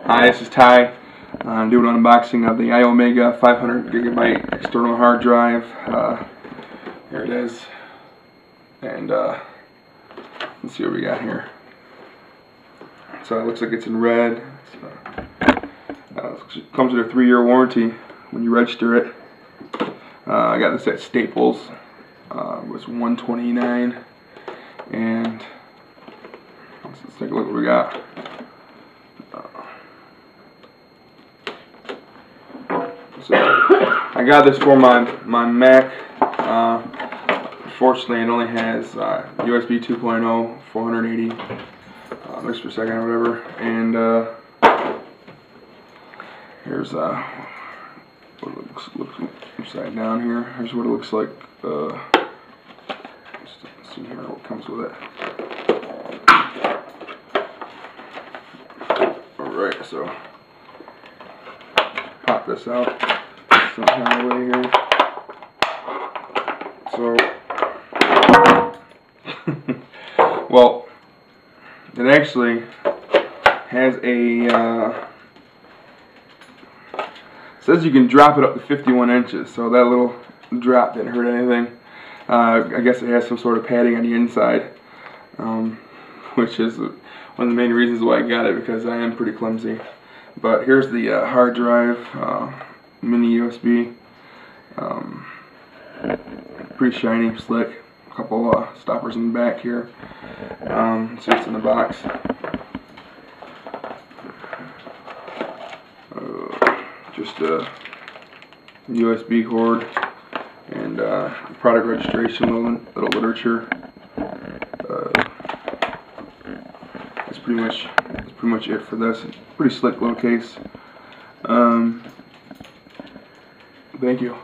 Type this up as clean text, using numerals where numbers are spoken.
Hi, this is Ty. I'm doing an unboxing of the Iomega 500 gigabyte external hard drive. Here it is. And let's see what we got here. So it looks like it's in red. It comes with a 3-year warranty when you register it. I got this at Staples. It was $129. And let's take a look what we got. So I got this for my Mac. Unfortunately, it only has USB 2.0, 480 megs per second or whatever. And here's what it looks upside down here. Here's what it looks like. Let's see here what comes with it. Alright, so pop this out some kind of way here. So, well, it actually has a, says you can drop it up to 51 inches, so that little drop didn't hurt anything. I guess it has some sort of padding on the inside, which is one of the main reasons why I got it, because I am pretty clumsy. But here's the hard drive, mini USB, pretty shiny, slick. A couple stoppers in the back here. See what's in the box. Just a USB cord and product registration, little literature. That's pretty much it for this. Pretty slick little case. Thank you.